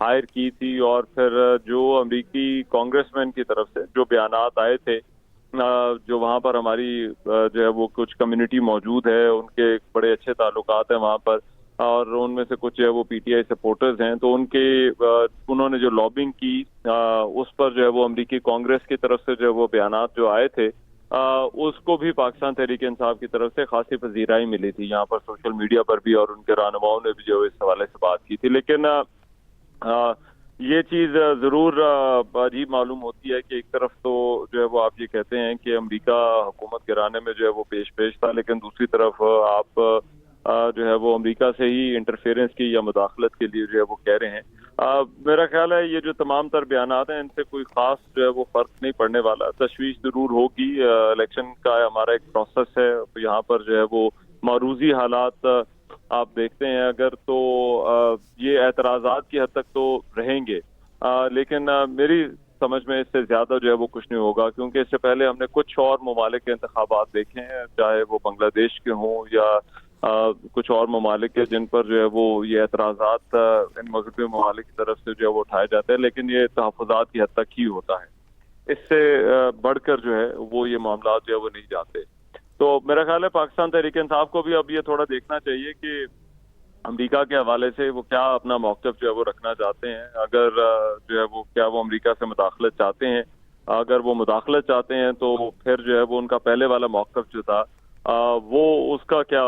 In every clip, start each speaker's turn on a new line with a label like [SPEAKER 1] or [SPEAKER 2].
[SPEAKER 1] Higher کی تھی، اور پھر جو امریکی کانگریس مین کی طرف سے جو بیانات آئے تھے، جو وہاں پر ہماری جو ہے وہ کچھ کمیونٹی موجود ہے، ان کے بڑے اچھے تعلقات ہیں وہاں پر، اور ان میں سے کچھ جو ہے وہ پی ٹی آئی سپورٹرز ہیں، تو انہوں نے جو لابنگ کی اس پر جو ہے وہ امریکی کانگریس کی طرف سے جو ہے وہ بیانات جو آئے تھے، اس کو بھی پاکستان تحریک انصاف کی طرف سے خاصی پذیرائی ملی تھی یہاں پر سوشل میڈیا پر بھی، اور ان کے رہنماؤں نے بھی جو اس حوالے سے بات کی تھی. لیکن یہ چیز ضرور عجیب معلوم ہوتی ہے کہ ایک طرف تو جو ہے وہ آپ یہ کہتے ہیں کہ امریکہ حکومت گرانے میں جو ہے وہ پیش تھا، لیکن دوسری طرف آپ جو ہے وہ امریکہ سے ہی انٹرفیئرنس کی یا مداخلت کے لیے جو ہے وہ کہہ رہے ہیں. میرا خیال ہے یہ جو تمام تر بیانات ہیں ان سے کوئی خاص جو ہے وہ فرق نہیں پڑنے والا. تشویش ضرور ہوگی، الیکشن کا ہمارا ایک پروسیس ہے، یہاں پر جو ہے وہ معروضی حالات آپ دیکھتے ہیں اگر تو یہ اعتراضات کی حد تک تو رہیں گے، لیکن میری سمجھ میں اس سے زیادہ جو ہے وہ کچھ نہیں ہوگا، کیونکہ اس سے پہلے ہم نے کچھ اور ممالک کے انتخابات دیکھے ہیں، چاہے وہ بنگلہ دیش کے ہوں یا کچھ اور ممالک کے، جن پر جو ہے وہ یہ اعتراضات ان مغربی ممالک کی طرف سے جو ہے وہ اٹھائے جاتے ہیں، لیکن یہ تحفظات کی حد تک ہی ہوتا ہے. اس سے بڑھ کر جو ہے وہ یہ معاملات جو ہے وہ نہیں جاتے. تو میرا خیال ہے پاکستان تحریک انصاف کو بھی اب یہ تھوڑا دیکھنا چاہیے کہ امریکہ کے حوالے سے وہ کیا اپنا موقف جو ہے وہ رکھنا چاہتے ہیں. اگر جو ہے وہ کیا وہ امریکہ سے مداخلت چاہتے ہیں، اگر وہ مداخلت چاہتے ہیں تو پھر جو ہے وہ ان کا پہلے والا موقف جو تھا وہ اس کا کیا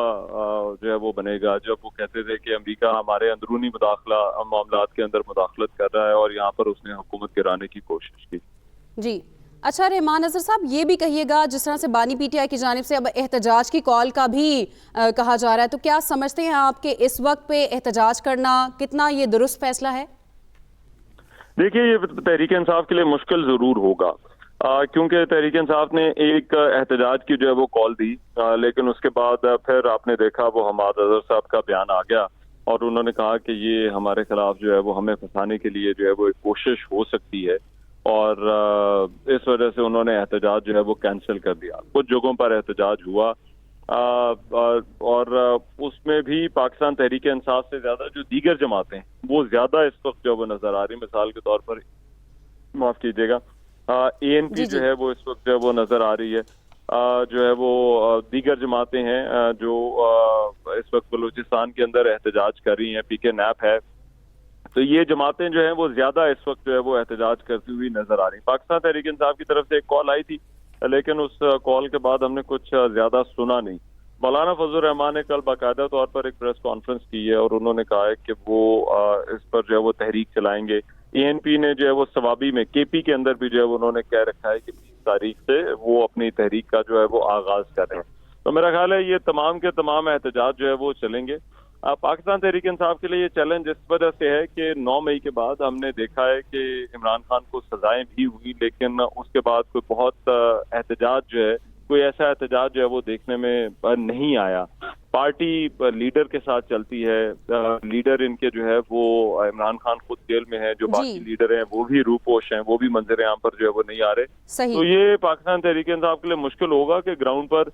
[SPEAKER 1] جو ہے وہ بنے گا، جب وہ کہتے تھے کہ امریکہ ہمارے اندرونی معاملات کے اندر مداخلت کر رہا ہے اور یہاں پر اس نے حکومت گرانے کی کوشش کی.
[SPEAKER 2] جی اچھا، رحمان نذر صاحب یہ بھی کہیے گا، جس طرح سے بانی پی ٹی آئی کی جانب سے اب احتجاج کی کال کا بھی کہا جا رہا ہے، تو کیا سمجھتے ہیں آپ کہ اس وقت پہ احتجاج کرنا کتنا یہ درست فیصلہ ہے؟
[SPEAKER 1] دیکھیے، یہ تحریک انصاف کے لیے مشکل ضرور ہوگا، کیونکہ تحریک انصاف نے ایک احتجاج کی جو ہے وہ کال دی، لیکن اس کے بعد پھر آپ نے دیکھا وہ حماد اظہر صاحب کا بیان آ گیا، اور انہوں نے کہا کہ یہ ہمارے خلاف جو ہے وہ ہمیں پھنسانے کے لیے جو ہے وہ ایک کوشش ہو سکتی ہے، اور اس وجہ سے انہوں نے احتجاج جو ہے وہ کینسل کر دیا. کچھ جگہوں پر احتجاج ہوا، اور اس میں بھی پاکستان تحریک انصاف سے زیادہ جو دیگر جماعتیں وہ زیادہ اس وقت جو وہ نظر آ رہی. مثال کے طور پر معاف کیجیے گا، اے این پی جو ہے وہ اس وقت جو ہے وہ نظر آ رہی ہے، جو ہے وہ دیگر جماعتیں ہیں جو اس وقت بلوچستان کے اندر احتجاج کر رہی ہیں، پی کے نیپ ہے، تو یہ جماعتیں جو ہیں وہ زیادہ اس وقت جو ہے وہ احتجاج کرتی ہوئی نظر آ رہی ہیں. پاکستان تحریک انصاف کی طرف سے ایک کال آئی تھی، لیکن اس کال کے بعد ہم نے کچھ زیادہ سنا نہیں. مولانا فضل الرحمان نے کل باقاعدہ طور پر ایک پریس کانفرنس کی ہے، اور انہوں نے کہا ہے کہ وہ اس پر جو ہے وہ تحریک چلائیں گے. اے این پی نے جو ہے وہ سوابی میں کے پی کے اندر بھی جو ہے انہوں نے کہہ رکھا ہے کہ 20 تاریخ سے وہ اپنی تحریک کا جو ہے وہ آغاز کر رہے ہیں. تو میرا خیال ہے یہ تمام کے تمام احتجاج جو ہے وہ چلیں گے. پاکستان تحریک انصاف کے لیے یہ چیلنج اس وجہ سے ہے کہ 9 مئی کے بعد ہم نے دیکھا ہے کہ عمران خان کو سزائیں بھی ہوئی، لیکن اس کے بعد کوئی بہت احتجاج جو ہے، کوئی ایسا احتجاج جو ہے وہ دیکھنے میں نہیں آیا. پارٹی لیڈر کے ساتھ چلتی ہے، لیڈر ان کے جو ہے وہ عمران خان خود جیل میں ہے، جو باقی لیڈر ہیں وہ بھی روپوش ہیں، وہ بھی منظر عام پر جو ہے وہ نہیں آ رہے. تو یہ پاکستان تحریک انصاف کے لیے مشکل ہوگا کہ گراؤنڈ پر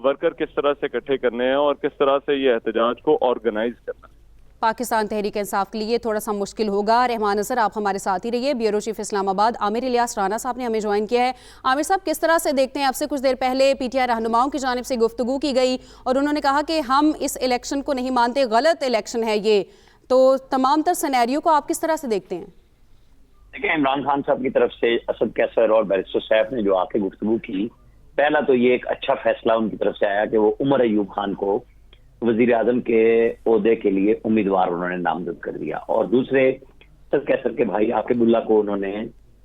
[SPEAKER 1] ورکر کس طرح سے اکٹھے کرنے ہیں اور کس طرح سے یہ احتجاج کو آرگنائز کرنا ہے.
[SPEAKER 2] پاکستان تحریک انصاف کے لیے تھوڑا سا مشکل ہوگا. رحمان نذر آپ ہمارے ساتھ ہی رہیے. بیورو چیف اسلام آباد عامر الیاس رانا صاحب نے ہمیں جوائن کیا ہے. عامر صاحب، کس طرح سے دیکھتے ہیں، آپ سے کچھ دیر پہلے پی ٹی آئی رہنماؤں کی جانب سے گفتگو کی گئی اور انہوں نے کہا کہ ہم اس الیکشن کو نہیں مانتے، غلط الیکشن ہے یہ، تو تمام تر سینیریو کو آپ کس طرح سے دیکھتے ہیں؟
[SPEAKER 3] دیکھیں، عمران خان صاحب کی طرف سے اسد کیسر اور بیرسٹر صاحب نے جو آ کے گفتگو کی، پہلا تو یہ ایک اچھا فیصلہ ان کی طرف سے آیا کہ وہ عمر ایوب خان کو وزیر اعظم کے عہدے کے لیے امیدوار انہوں نے نامزد کر دیا، اور دوسرے اسد کیسر کے بھائی عاقب اللہ کو انہوں نے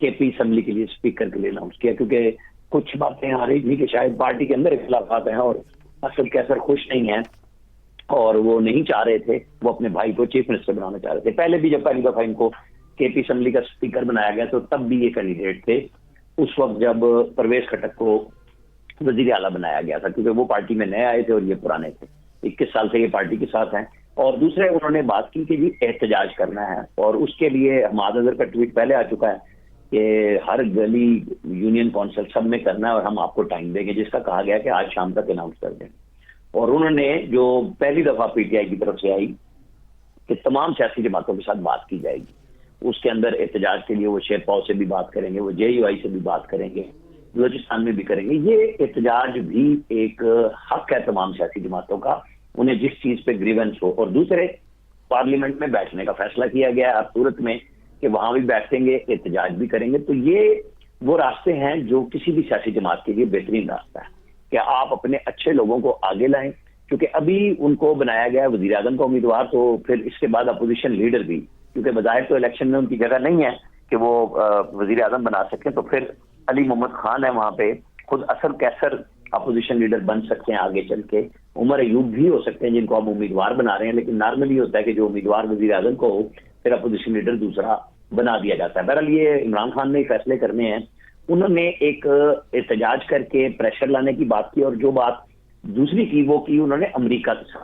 [SPEAKER 3] کے پی اسمبلی کے لیے اسپیکر کے لیے اناؤنس کیا، کیونکہ کچھ باتیں آ رہی تھی کہ شاید پارٹی کے اندر اختلافات ہیں اور اسد کیسر خوش نہیں ہیں اور وہ نہیں چاہ رہے تھے، وہ اپنے بھائی کو چیف منسٹر بنانا چاہ رہے تھے. پہلے بھی جب پہلی دفعہ ان کو کے پی اسمبلی کا اسپیکر بنایا گیا تو تب بھی یہ کینڈیڈیٹ تھے، اس وقت جب پرویز خٹک کو وزیر اعلیٰ بنایا گیا تھا، کیونکہ وہ پارٹی میں نئے آئے تھے اور یہ پرانے تھے، 21 سال سے یہ پارٹی کے ساتھ ہیں. اور دوسرے انہوں نے بات کی کہ جی احتجاج کرنا ہے، اور اس کے لیے حماد اظہر کا ٹویٹ پہلے آ چکا ہے کہ ہر گلی یونین کونسل سب میں کرنا ہے اور ہم آپ کو ٹائم دیں گے، جس کا کہا گیا کہ آج شام تک اناؤنس کر دیں. اور انہوں نے جو پہلی دفعہ پی ٹی آئی کی طرف سے آئی کہ تمام سیاسی جماعتوں کے ساتھ بات کی جائے گی، اس کے اندر احتجاج کے لیے وہ شیرپاؤ سے بھی بات کریں گے, وہ JUI سے بھی بات کریں گے, بلوچستان میں بھی کریں گے. یہ احتجاج بھی ایک حق ہے تمام سیاسی جماعتوں کا, انہیں جس چیز پہ گریونس ہو. اور دوسرے, پارلیمنٹ میں بیٹھنے کا فیصلہ کیا گیا ہے ہر صورت میں کہ وہاں بھی بیٹھیں گے, احتجاج بھی کریں گے. تو یہ وہ راستے ہیں جو کسی بھی سیاسی جماعت کے لیے بہترین راستہ ہے کہ آپ اپنے اچھے لوگوں کو آگے لائیں, کیونکہ ابھی ان کو بنایا گیا وزیر اعظم کا امیدوار, تو پھر اس کے بعد اپوزیشن لیڈر بھی, کیونکہ بظاہر تو الیکشن میں ان کی جگہ نہیں ہے کہ وہ وزیر اعظم بنا سکیں, تو پھر علی محمد خان ہے وہاں پہ, خود اسد کیسر اپوزیشن لیڈر بن سکتے ہیں آگے چل کے, عمر ایوب بھی ہو سکتے ہیں جن کو آپ امیدوار بنا رہے ہیں. لیکن نارملی ہوتا ہے کہ جو امیدوار وزیر اعظم کو ہو پھر اپوزیشن لیڈر دوسرا بنا دیا جاتا ہے. بہرحال یہ عمران خان نے فیصلے کرنے ہیں. انہوں نے ایک احتجاج کر کے پریشر لانے کی بات کی, اور جو بات دوسری کی وہ کی انہوں نے امریکہ کے ساتھ.